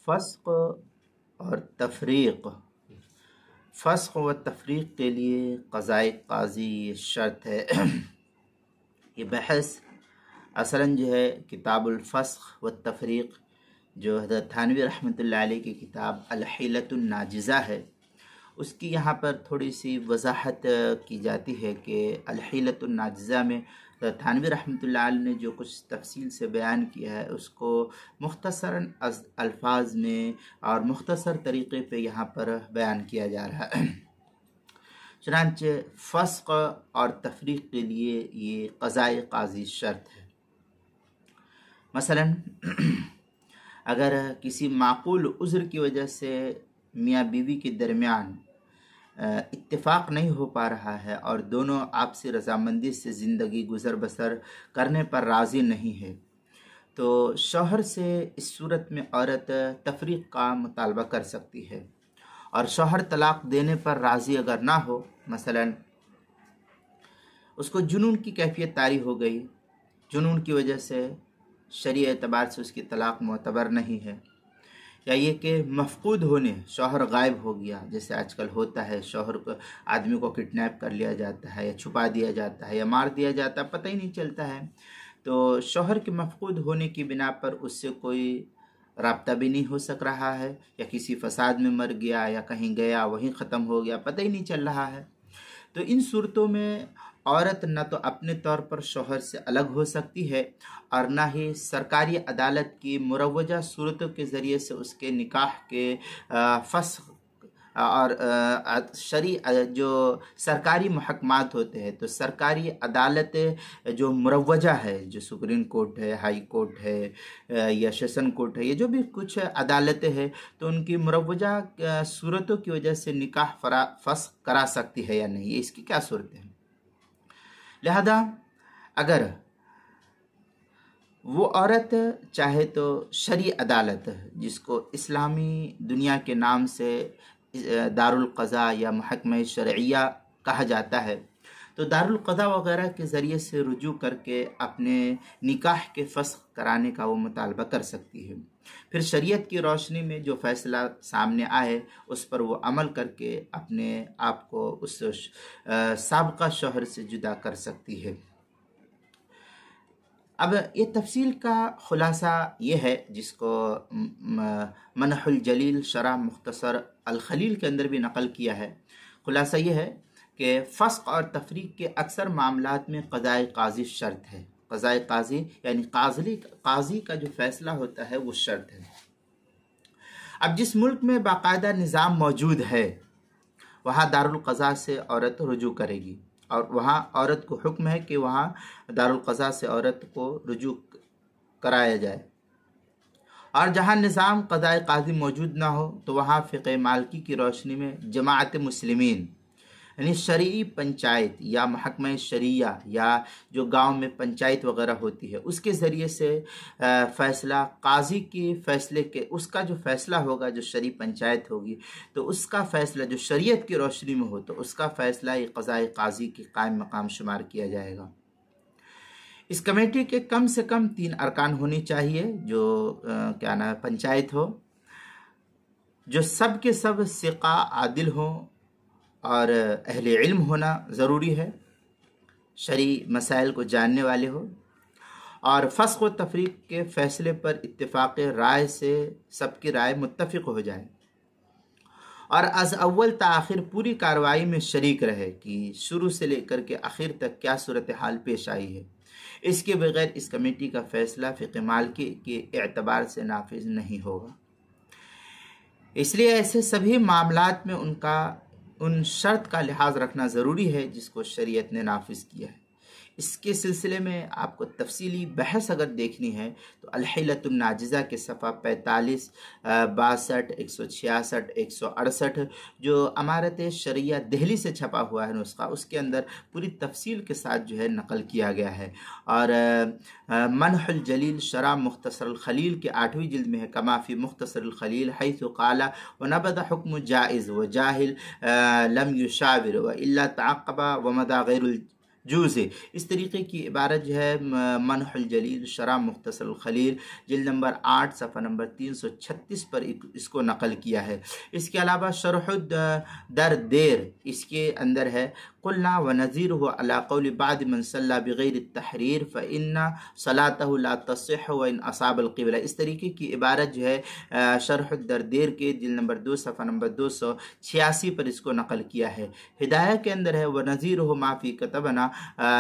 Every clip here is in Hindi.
फ़स्क़ और तफ़रीक़। फ़स्क़ व तफ़रीक़ के लिए क़ज़ाए क़ाज़ी ये शर्त है। ये बहस असलन जो है किताबुल फ़स्क़ व तफ़रीक़ जो हज़रत थानवी रहमतुल्लाह अलैह की किताब अल-हिलतुन नाजिज़ा है, उसकी यहाँ पर थोड़ी सी वज़ाहत की जाती है कि अल-हिलतुन नाजिज़ा में थानवी रहमतुल्लाह अलैह ने जो कुछ तफसील से बयान किया है उसको मुख्तसरन अल्फाज में और मुख्तसर तरीक़े पे यहाँ पर बयान किया जा रहा है। चुनांचे फ़स्क़ और तफ़रीक़ के लिए ये क़ज़ाए क़ाज़ी शर्त है। मसलन अगर किसी माक़ूल उज़्र की वजह से मियाँ बीवी के दरमियान इत्तेफाक नहीं हो पा रहा है और दोनों आपसी रज़ामंदी से ज़िंदगी गुज़र बसर करने पर राज़ी नहीं है, तो शौहर से इस सूरत में औरत तफ़रीक़ का मुतालबा कर सकती है। और शौहर तलाक़ देने पर राज़ी अगर ना हो, मसलन उसको जुनून की कैफियत तारी हो गई, जुनून की वजह से शरई एतबार से उसकी तलाक़ मोतबर नहीं है, या ये कि मफ़क़ूद होने शौहर गायब हो गया, जैसे आजकल होता है, शौहर को आदमी को किडनैप कर लिया जाता है या छुपा दिया जाता है या मार दिया जाता है, पता ही नहीं चलता है। तो शौहर के मफ़क़ूद होने की बिना पर उससे कोई राब्ता भी नहीं हो सक रहा है, या किसी फ़साद में मर गया या कहीं गया वहीं ख़त्म हो गया, पता ही नहीं चल रहा है। तो इन सूरतों में औरत न तो अपने तौर पर शौहर से अलग हो सकती है और न ही सरकारी अदालत की मुरव्वजा सूरतों के ज़रिए से उसके निकाह के फ़स्ख़ और शरई जो सरकारी महकमात होते हैं, तो सरकारी अदालत जो मुरव्वजा है, जो सुप्रीम कोर्ट है, हाई कोर्ट है या सेशन कोर्ट है, ये जो भी कुछ अदालतें हैं, तो उनकी मुरव्वजा सूरतों की वजह से निकाह फ़स्ख़ करा सकती है या नहीं, ये इसकी क्या सूरत है। लिहाजा अगर वो औरत चाहे तो शरई अदालत जिसको इस्लामी दुनिया के नाम से दारुल क़ज़ा या महकमा शरइया कहा जाता है, तो दारुल क़ज़ा वग़ैरह के ज़रिए से रुजू करके अपने निकाह के फ़स्ख़ कराने का वो मुतालबा कर सकती है। फिर शरीयत की रोशनी में जो फ़ैसला सामने आए उस पर वो अमल करके अपने आप को उस साबिक़ा शौहर से जुदा कर सकती है। अब ये तफसील का ख़ुलासा ये है, जिसको मनहुल जलील शरह मुख्तसर अल खलील के अंदर भी नक़ल किया है। ख़ुलासा ये है कि फ़स्क़ और तफ़रीक़ के अक्सर मामलात में क़ज़ाए क़ाज़ी शर्त है। क़ज़ाए क़ाज़ी यानी काज़ी का जो फ़ैसला होता है वो शर्त है। अब जिस मुल्क में बाकायदा निज़ाम मौजूद है वहाँ दारुल क़ज़ा से औरत रुजू करेगी, और वहाँ औरत को हुक्म है कि वहाँ दारुल क़ज़ा से औरत को रुजू कराया जाए। और जहाँ निज़ाम क़ज़ाए क़ाज़ी मौजूद ना हो तो वहाँ फ़िक़्ह मालिकी की रोशनी में जमाअत मुस्लिमीन यानी शरई पंचायत या महकमा शरिया या जो गांव में पंचायत वगैरह होती है उसके ज़रिए से फ़ैसला काजी के फ़ैसले के उसका जो फ़ैसला होगा, जो शरई पंचायत होगी तो उसका फ़ैसला जो शरीयत की रोशनी में हो तो उसका फ़ैसला ये क़ज़ाए क़ाज़ी के कायम मकाम शुमार किया जाएगा। इस कमेटी के कम से कम 3 अरकान होनी चाहिए, जो क्या नाम है पंचायत हो, जो सब के सब सिक़ा आदिल हों और अहले इल्म होना ज़रूरी है, शरई मसाइल को जानने वाले हो, और फ़स्क़ व तफ़रीक़ के फ़ैसले पर इत्तिफ़ाक़ राय से सबकी राय मुत्तफ़िक़ हो जाए, और अज़ अव्वल ता आखिर पूरी कार्रवाई में शरीक रहे कि शुरू से लेकर के आखिर तक क्या सूरत हाल पेश आई है। इसके बगैर इस कमेटी का फ़ैसला फ़िक़्ह मालिकी के एतबार से नाफिज नहीं होगा। इसलिए ऐसे सभी मामलात में उन शर्त का लिहाज रखना ज़रूरी है जिसको शरीयत ने नाफिज किया है। इसके सिलसिले में आपको तफसीली बहस अगर देखनी है तो अल-हिलतुन नाजिज़ा के सफ़ा 45, 62, 166, 168 जो अमारत शरिया दिल्ली से छपा हुआ है नुस्खा, उसके अंदर पूरी तफसील के साथ जो है नकल किया गया है। और मनहुल जलील शरह मुख्तसर अल खलील के 8वीं जिल्द में है, कमाफ़ी मुख्तसर अल खलील हैसु क़ाला व नबदा हुक्म जाइज़ व जाहिल लम युशाविर व इल्ला तअक़्क़बा व मदा गैरुल जूज़ है। इस तरीके की इबारत जो है मनहुल जलील शरह मुख्तसर खलील जिल्द नंबर 8 सफ़ा नंबर 336 पर इसको नकल किया है। इसके अलावा शरहुद दर देर इसके अंदर है, कुल्ला व नज़ीर हो अला क़ौल बाद मन सल्ला बिग़ैर तहरीर फ़इन्ना सलातहु ला तस्सिह व इन असाबल क़िबला। इस तरीके की इबारत जो है शरहुद दर देर के जिल्द नंबर 2 सफ़ा नंबर 286 पर इसको नकल किया है। हिदायत के अंदर है, व नज़ीर हो माफ़ी कतबना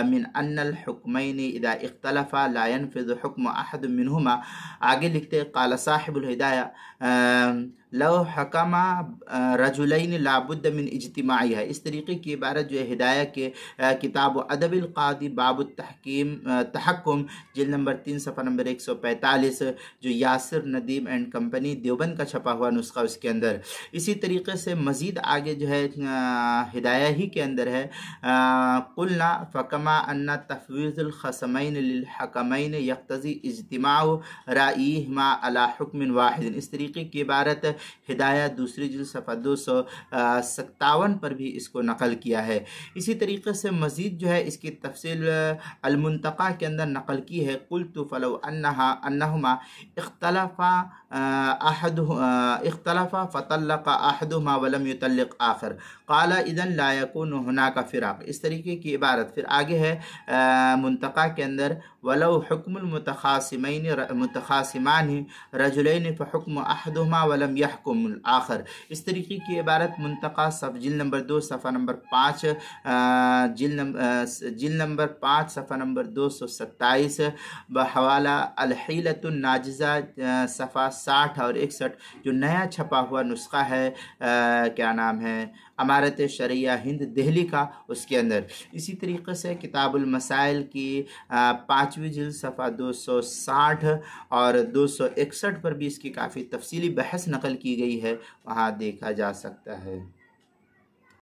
मिन अन्नल हुक्मैनि इदा इख्तलफा ला यनफ़िज़ु हुक्म अहद मिनहुमा। आगे लिखते क़ाल साहिबुल हिदाया लौ हकमा रजुलैन लाबुद्द मिन इज्तिमाई है। इस तरीके की इबारत जो है हिदायत के किताब अदबिल क़ादी बाबु तहक्कुम जिल्द नंबर 3 सफ़ा नंबर 145 जो यासिर नदीम एंड कंपनी देवबंद का छपा हुआ नुस्खा उसके अंदर। इसी तरीके से मज़ीद आगे जो है हिदायत ही के अंदर है, कुलना फ़कमा अन्ना तफ़वीज़ुल ख़समैन लिल हकमैन यक़्तज़ी इज्तिमाउ राइहिमा अला हुक्मिन वाहिद। इस तरीके की इबारत हिदायत दूसरी जिल्द सफ़ा 257 पर भी इसको नकल किया है। इसी तरीके से मज़ीद जो है इसकी तफसील अल-मुंतक़ा के अंदर नकल की है, कुल्तु फ़लौ अन्नहुमा इख्तलफ़ा फ़तल्लक़ अहदुहुमा वलम युतल्लिक़ आखिर क़ाल इज़न ला यकूनु हुनाका फ़िराक़। इस तरीके की इबारत फिर आगे है मुंतक़ा के अंदर, वलौ हुक्मुल मुतखासिमानि रजुलैनि फ़हुक्मु अहदुहुमा वलम यहकुमुल आखिर। इस तरीके की इबारत मुंतक़ा जिल्द नंबर 2 सफ़ा नंबर 5 जिल्द नंबर 5 सफ़ा नंबर 227 बहवाला अल-हिलतुन नाजिज़ा सफ़ा 60 और 61 जो नया छपा हुआ नुस्खा है क्या नाम है अमारत शरिया हिंद दिल्ली का, उसके अंदर। इसी तरीके से किताबुल मसाइल की 5वीं जिल्द सफ़ा 260 और 261 पर भी इसकी काफ़ी तफसीली बहस नकल की गई है, वहाँ देखा जा सकता है।